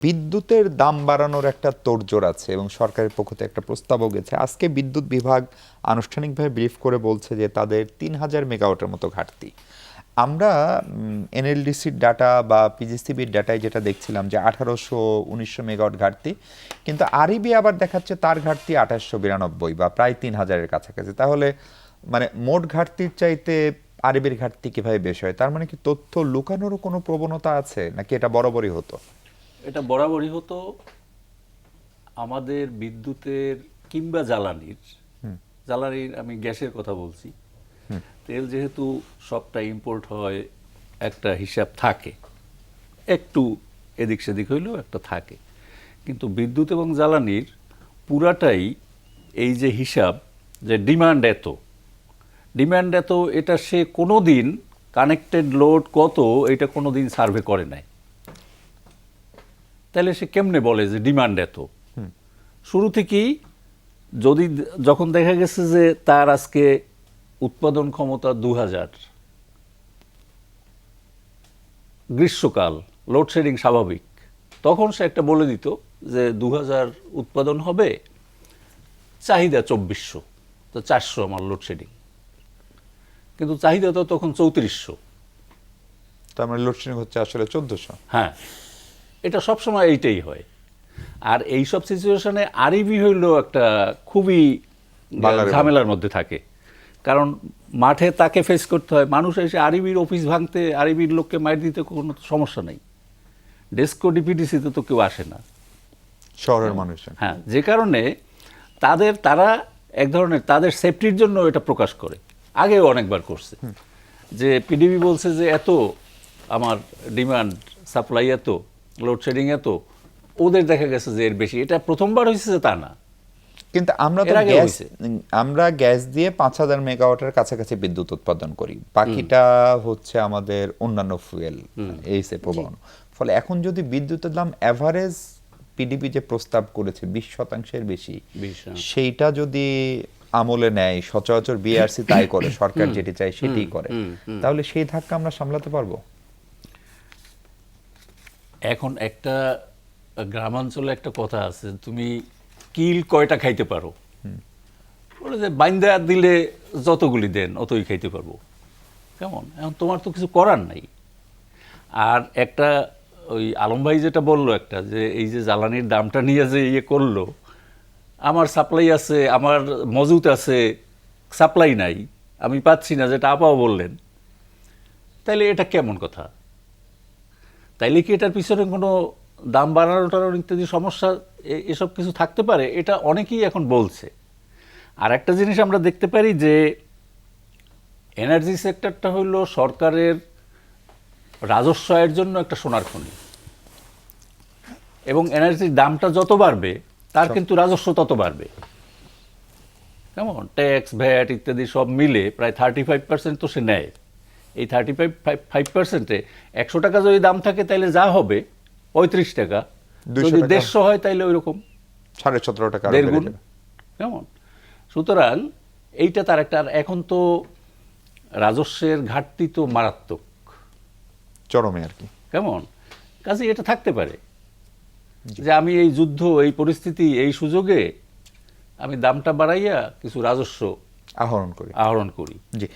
বিদ্যুতের দাম বাড়ানোর একটা তোড়জোড় আছে এবং সরকারের পক্ষ থেকে একটা প্রস্তাবও গেছে। আজকে বিদ্যুৎ বিভাগ আনুষ্ঠানিকভাবে ব্রিফ করে বলছে যে তাদের ৩,০০০ মেগাওয়াটের মতো ঘাটতি। আমরা এনএলডিসির ডাটা বা পিজিসিবির ডাটায় যেটা দেখছিলাম যে ১৮০০-১৯০০ মেগাওয়াট ঘাটতি, কিন্তু আরইবি আবার দেখাচ্ছে তার ঘাটতি ২৮৯২ বা প্রায় ৩,০০০-এর কাছাকাছি। তাহলে মানে মোট ঘাটতির চাইতে আরইবির ঘাটতি কিভাবে বেশি হয়? তার মানে কি তথ্য লুকানোরও কোনো প্রবণতা আছে, নাকি এটা বরাবরই হতো? এটা বরাবরই হতো। আমাদের বিদ্যুতের কিংবা জ্বালানির আমি গ্যাসের কথা বলছি। তেল যেহেতু সবটা ইম্পোর্ট হয়, একটা হিসাব থাকে, একটু এদিক সেদিক হইলেও একটা থাকে। কিন্তু বিদ্যুৎ এবং জ্বালানির পুরাটাই এই যে হিসাব, যে ডিমান্ড এত, এটা সে কোনো দিন কানেক্টেড লোড কত এটা কোনো দিন সার্ভে করে নাই। তাহলে সে কেমনে বলে যে ডিমান্ড এত? শুরু থেকেই যখন দেখা গেছে যে তার আজকে উৎপাদন ক্ষমতা ২,০০০, গ্রীষ্মকাল, লোডশেডিং স্বাভাবিক, তখন সে একটা বলে দিত যে ২,০০০ উৎপাদন হবে, চাহিদা ২৪০০, তো ৪০০ আমার লোডশেডিং। কিন্তু চাহিদা তো তখন ৩৪০০। তার মানে লোডশেডিং হচ্ছে আসলে ১৪০০। হ্যাঁ, এটা সবসময় এইটাই হয়। আর এইসব সিচুয়েশনে আরইবি হইল একটা খুবই ঝামেলার মধ্যে থাকে, কারণ মাঠে তাকে ফেস করতে হয়। মানুষ এসে আরইবির অফিস ভাঙতে, আরইবির লোককে মার দিতে কোনো সমস্যা নেই। ডেস্কো ডিপিডিসিতে তো কেউ আসে না, শহরের মানুষ। হ্যাঁ, যে কারণে তারা এক ধরনের তাদের সেফটির জন্য এটা প্রকাশ করে। আগেও অনেকবার করছে যে পিডিবি বলছে যে এত আমার ডিমান্ড, সাপ্লাই এত, লোডশেডিং এত, ওদের দেখা গেছে যে এর বেশি। এটা প্রথমবার হয়েছে যে তা না, কিন্তু আমরা গ্যাস দিয়ে ৫,০০০ মেগাওয়াটের কাছাকাছি বিদ্যুৎ উৎপাদন করি, বাকিটা হচ্ছে আমাদের অন্যান্য ফুয়েল, এইসে প্রবাহন। ফলে এখন যদি বিদ্যুতের দাম এভারেজ পিডিবি যে প্রস্তাব করেছে ২০% বেশি, সেইটা যদি আমলে নেয়, সচরাচর বিআরসি তাই করে, সরকার যেটি চায় সেটি করে, তাহলে সেই ধাক্কা আমরা সামলাতে পারবো? এখন একটা গ্রামাঞ্চলে একটা কথা আছে, তুমি কিল কয়টা খাইতে পারো? বলে যে বাইন্দা দিলে যতগুলি দেন অতই খাইতে পারবো। কেমন? এখন তোমার তো কিছু করার নাই। আর একটা ওই আলম ভাই যেটা বললো, একটা যে এই যে জ্বালানির দামটা নিয়ে যে ইয়ে করলো, আমার সাপ্লাই আছে, আমার মজুত আছে, সাপ্লাই নাই, আমি পাচ্ছি না, যেটা আপাও বললেন, তাইলে এটা কেমন কথা? তাইলে কি এটার পিছনে কোনো দাম বাড়ানোটার ইত্যাদি সমস্যা, এসব কিছু থাকতে পারে? এটা অনেকেই এখন বলছে। আর একটা জিনিস আমরা দেখতে পারি যে এনার্জি সেক্টরটা হইল সরকারের রাজস্ব আয়ের জন্য একটা সোনার খনি, এবং এনার্জির দামটা যত বাড়বে তার কিন্তু রাজস্ব তত বাড়বে। কেমন? ট্যাক্স, ভ্যাট ইত্যাদি সব মিলে প্রায় 35% তো সে নেয়। এই 35%-এ ১০০ টাকা যদি দাম থাকে তাহলে যা হবে ৩৫ টাকা, যদি ১৫০ হয় তাহলে ওই রকম ১৭.৫ টাকা, ১.৫ গুণ। কেমন? সুতরাং এইটা তার একটা। এখন তো রাজস্বের ঘাটতি তো মারাত্মক, চরমে আর কি। কেমন? কাজে এটা থাকতে পারে যে আমি এই যুদ্ধ, এই পরিস্থিতি, এই সুযোগে আমি দামটা বাড়াইয়া কিছু রাজস্ব আহরণ করি। জি।